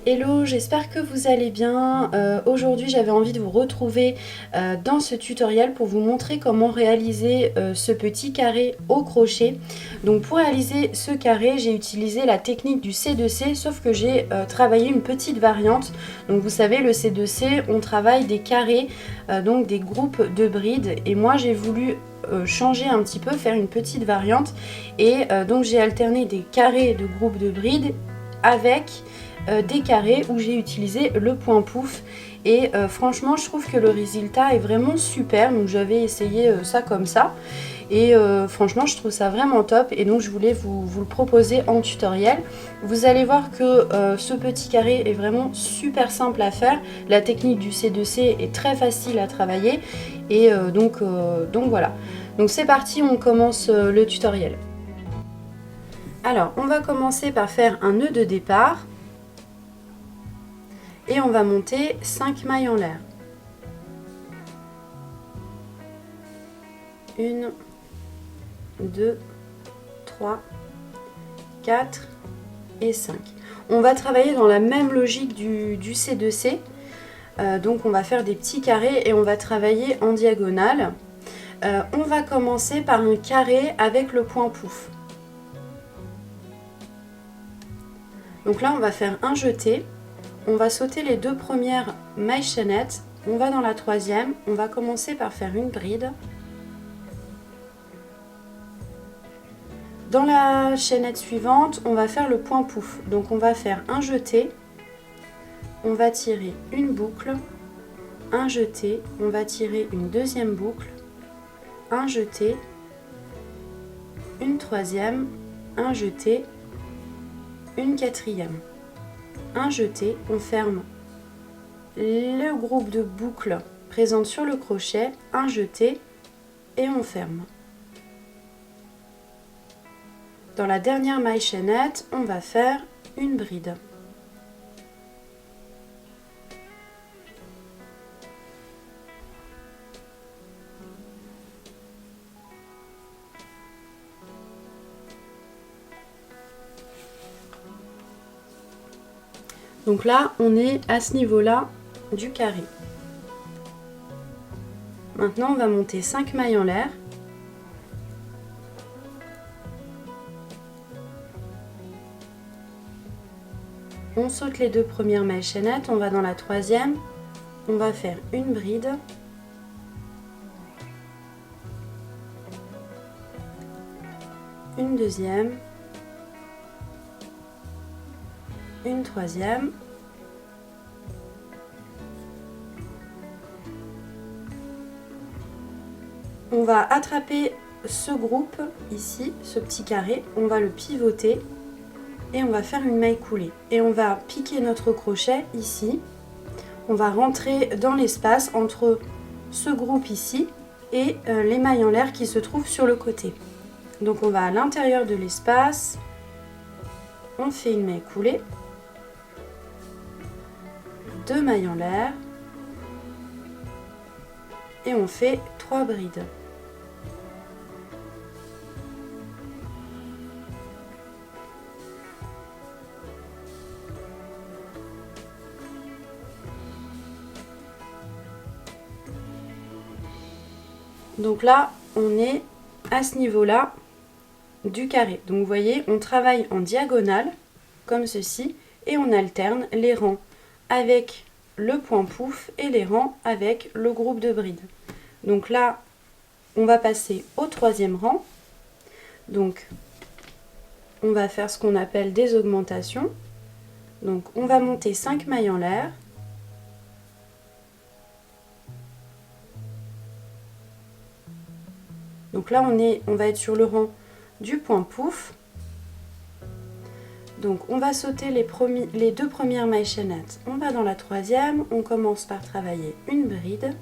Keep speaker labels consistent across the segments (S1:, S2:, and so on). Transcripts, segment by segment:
S1: Hello, j'espère que vous allez bien. Aujourd'hui, j'avais envie de vous retrouver dans ce tutoriel pour vous montrer comment réaliser ce petit carré au crochet. Donc pour réaliser ce carré, j'ai utilisé la technique du C2C, sauf que j'ai travaillé une petite variante. Donc vous savez, le C2C, on travaille des carrés, donc des groupes de brides. Et moi, j'ai voulu changer un petit peu, faire une petite variante. Et donc j'ai alterné des carrés de groupes de brides avec des carrés où j'ai utilisé le point pouf et franchement je trouve que le résultat est vraiment super. Donc j'avais essayé ça comme ça et franchement je trouve ça vraiment top et donc je voulais vous le proposer en tutoriel. Vous allez voir que ce petit carré est vraiment super simple à faire. La technique du C2C est très facile à travailler et donc voilà. Donc c'est parti, on commence le tutoriel. Alors on va commencer par faire un nœud de départ et on va monter 5 mailles en l'air. 1, 2, 3, 4 et 5. On va travailler dans la même logique du C2C. Donc on va faire des petits carrés et on va travailler en diagonale. On va commencer par un carré avec le point pouf. Donc là on va faire un jeté. On va sauter les deux premières mailles chaînettes, on va dans la troisième, on va commencer par faire une bride. Dans la chaînette suivante, on va faire le point pouf. Donc on va faire un jeté, on va tirer une boucle, un jeté, on va tirer une deuxième boucle, un jeté, une troisième, un jeté, une quatrième. Un jeté, on ferme le groupe de boucles présentes sur le crochet, un jeté et on ferme. Dans la dernière maille chaînette, on va faire une bride. Donc là, on est à ce niveau-là du carré. Maintenant, on va monter 5 mailles en l'air. On saute les deux premières mailles chaînettes, on va dans la troisième, on va faire une bride. Une deuxième. Une troisième. On va attraper ce groupe ici, ce petit carré, on va le pivoter et on va faire une maille coulée. Et on va piquer notre crochet ici. On va rentrer dans l'espace entre ce groupe ici et les mailles en l'air qui se trouvent sur le côté. Donc on va à l'intérieur de l'espace, on fait une maille coulée. 2 mailles en l'air et on fait 3 brides. Donc là, on est à ce niveau-là du carré. Donc vous voyez, on travaille en diagonale comme ceci et on alterne les rangs avec le point pouf et les rangs avec le groupe de brides. Donc là, on va passer au troisième rang. Donc, on va faire ce qu'on appelle des augmentations. Donc, on va monter 5 mailles en l'air. Donc là, on va être sur le rang du point pouf. Donc on va sauter les deux premières mailles chaînettes. On va dans la troisième, on commence par travailler une bride.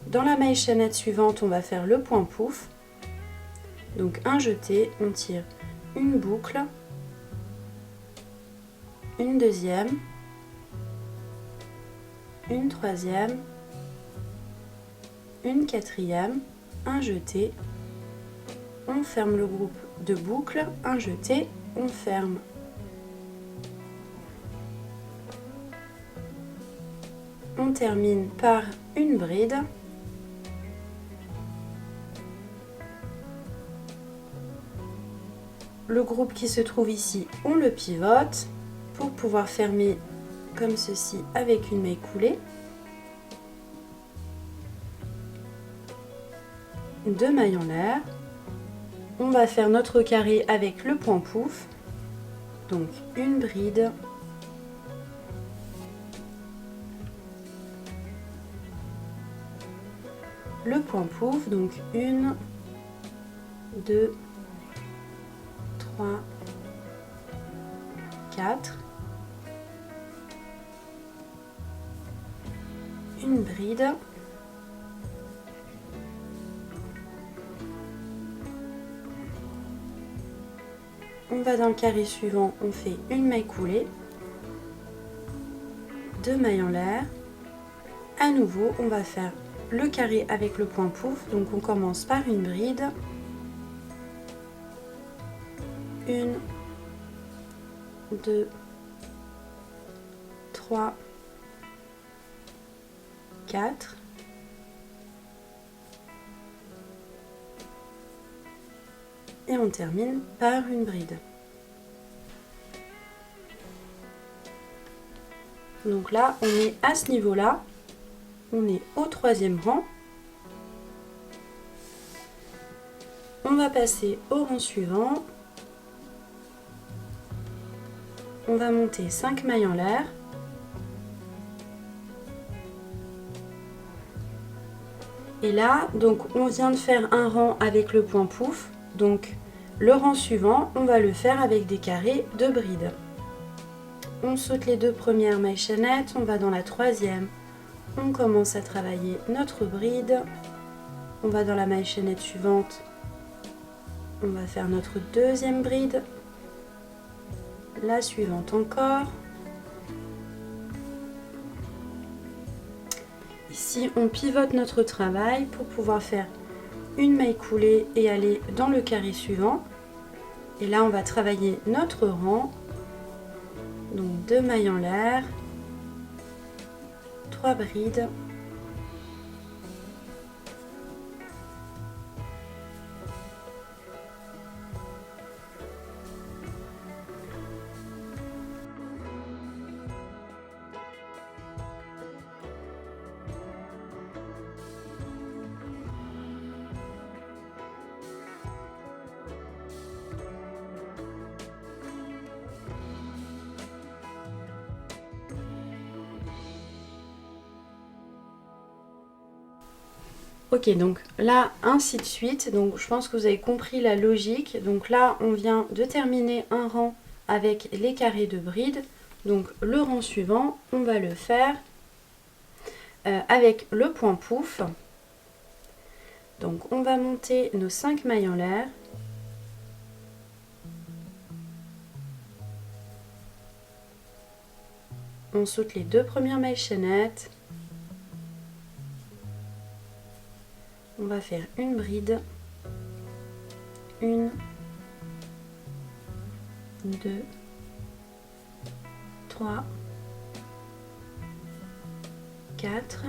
S1: Dans la maille chaînette suivante, on va faire le point pouf. Donc un jeté, on tire une boucle, une deuxième, une troisième, une quatrième, un jeté, on ferme le groupe de boucles, un jeté, on ferme on termine par une bride. Le groupe qui se trouve ici, on le pivote pour pouvoir fermer comme ceci avec une maille coulée. 2 mailles en l'air. On va faire notre carré avec le point pouf. Donc une bride. Le point pouf, donc 1, 2, 3, 4, une bride, on va dans le carré suivant, on fait une maille coulée, 2 mailles en l'air, à nouveau on va faire le carré avec le point pouf, donc on commence par une bride, 1, 2, 3, 4, et on termine par une bride. Donc là, on est à ce niveau-là, on est au 3e rang. On va passer au rang suivant. On va monter 5 mailles en l'air. Et là, donc on vient de faire un rang avec le point pouf. Donc le rang suivant, on va le faire avec des carrés de bride. On saute les 2 premières mailles chaînettes, on va dans la 3e. On commence à travailler notre bride. On va dans la maille chaînette suivante. On va faire notre 2e bride. La suivante encore. Ici, on pivote notre travail pour pouvoir faire une maille coulée et aller dans le carré suivant. Et là, on va travailler notre rang. Donc 2 mailles en l'air, 3 brides. Ok, donc là, ainsi de suite. Donc je pense que vous avez compris la logique. Donc là, on vient de terminer un rang avec les carrés de bride. Donc le rang suivant, on va le faire avec le point pouf. Donc on va monter nos 5 mailles en l'air. On saute les 2 premières mailles chaînettes. On va faire une bride, 1, 2, 3, 4,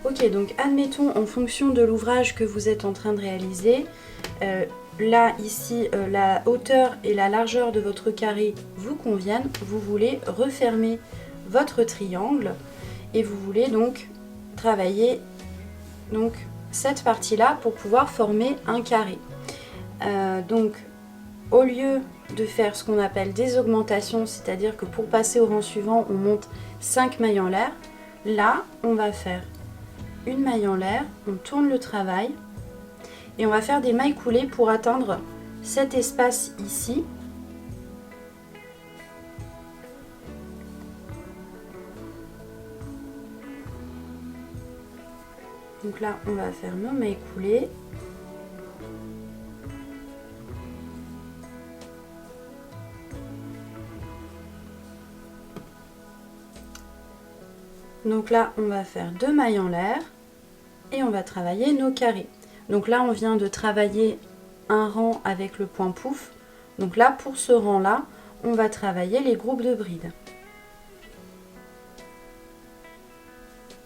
S1: Ok, donc admettons en fonction de l'ouvrage que vous êtes en train de réaliser, là ici la hauteur et la largeur de votre carré vous conviennent, vous voulez refermer votre triangle et vous voulez donc travailler donc cette partie-là pour pouvoir former un carré. Donc au lieu de faire ce qu'on appelle des augmentations, c'est-à-dire que pour passer au rang suivant on monte 5 mailles en l'air, là on va faire une maille en l'air, on tourne le travail, Et on va faire des mailles coulées pour atteindre cet espace ici. Donc là, on va faire nos mailles coulées. Donc là, on va faire 2 mailles en l'air et on va travailler nos carrés. Donc là, on vient de travailler un rang avec le point pouf. Donc là, pour ce rang-là, on va travailler les groupes de brides.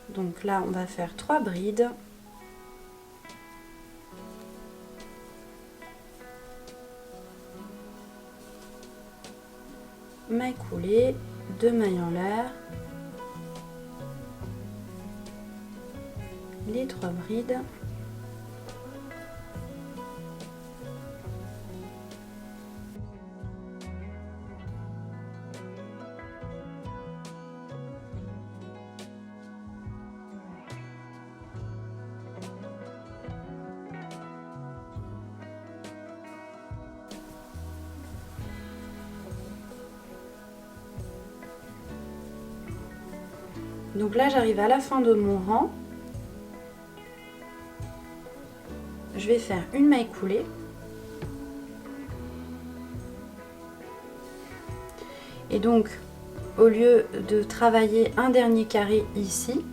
S1: Donc là, on va faire 3 brides. Mailles coulées, 2 mailles en l'air. Les 3 brides. Donc là, j'arrive à la fin de mon rang. Je vais faire une maille coulée. Et donc, au lieu de travailler un dernier carré ici,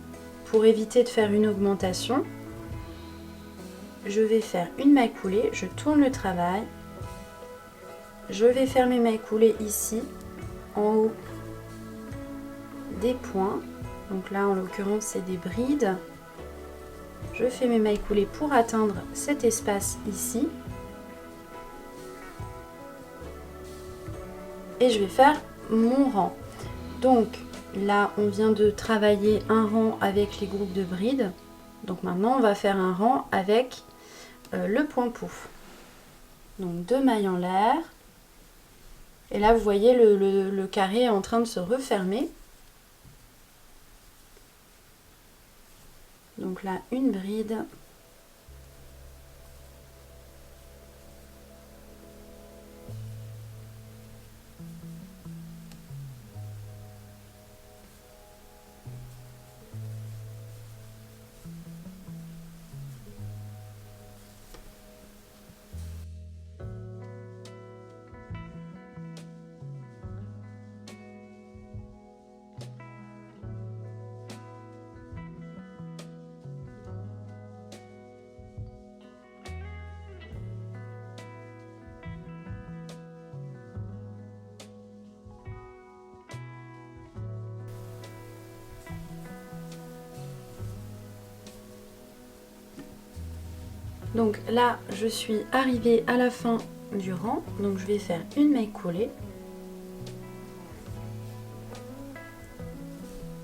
S1: pour éviter de faire une augmentation, je vais faire une maille coulée, je tourne le travail, je vais faire mes mailles coulées ici, en haut des points. Donc là, en l'occurrence, c'est des brides. Je fais mes mailles coulées pour atteindre cet espace ici. Et je vais faire mon rang. Donc là, on vient de travailler un rang avec les groupes de brides. Donc maintenant, on va faire un rang avec le point pouf. Donc 2 mailles en l'air. Et là, vous voyez, le carré est en train de se refermer. Donc là, une bride. Donc là, je suis arrivée à la fin du rang. Donc je vais faire une maille coulée.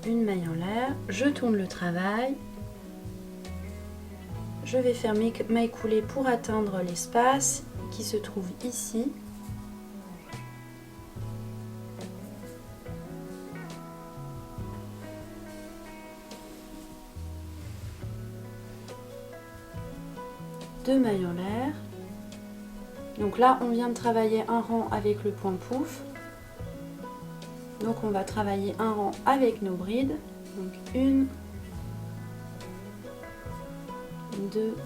S1: Une maille en l'air. Je tourne le travail. Je vais faire mes mailles coulées pour atteindre l'espace qui se trouve ici. Deux mailles en l'air. Donc là, on vient de travailler un rang avec le point pouf. Donc on va travailler un rang avec nos brides. Donc 1, 2,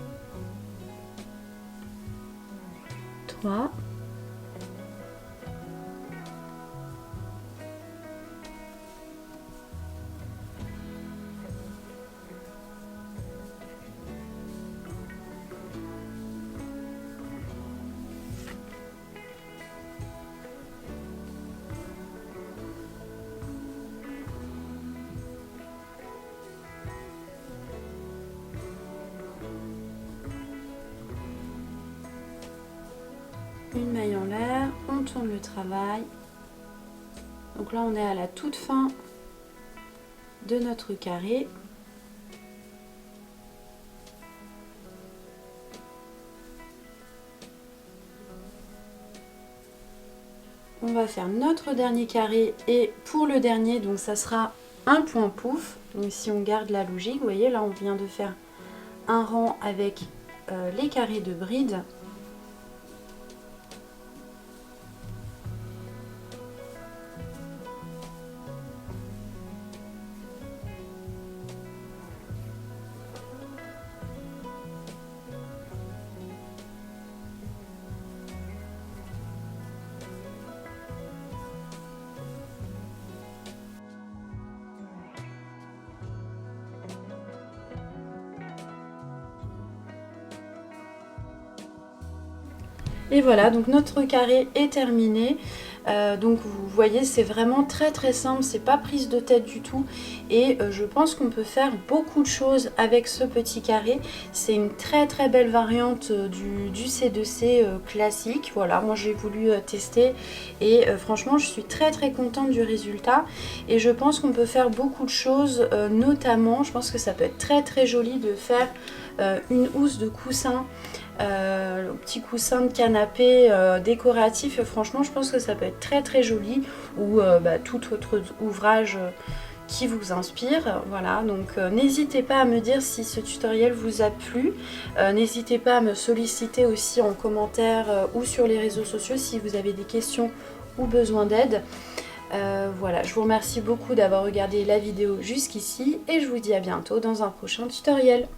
S1: 3. Une maille en l'air, on tourne le travail. Donc là on est à la toute fin de notre carré. On va faire notre dernier carré et pour le dernier, donc ça sera un point pouf. Donc si on garde la logique, vous voyez là on vient de faire un rang avec les carrés de bride. Et voilà, donc notre carré est terminé. Donc vous voyez, c'est vraiment très très simple, c'est pas prise de tête du tout. Et je pense qu'on peut faire beaucoup de choses avec ce petit carré. C'est une très très belle variante du C2C classique. Voilà, moi j'ai voulu tester et franchement je suis très très contente du résultat. Et je pense qu'on peut faire beaucoup de choses, notamment je pense que ça peut être très très joli de faire une housse de coussin. Le petit coussin de canapé décoratif, franchement je pense que ça peut être très très joli, ou tout autre ouvrage qui vous inspire. Voilà, donc n'hésitez pas à me dire si ce tutoriel vous a plu, n'hésitez pas à me solliciter aussi en commentaire ou sur les réseaux sociaux si vous avez des questions ou besoin d'aide. Voilà, je vous remercie beaucoup d'avoir regardé la vidéo jusqu'ici et je vous dis à bientôt dans un prochain tutoriel.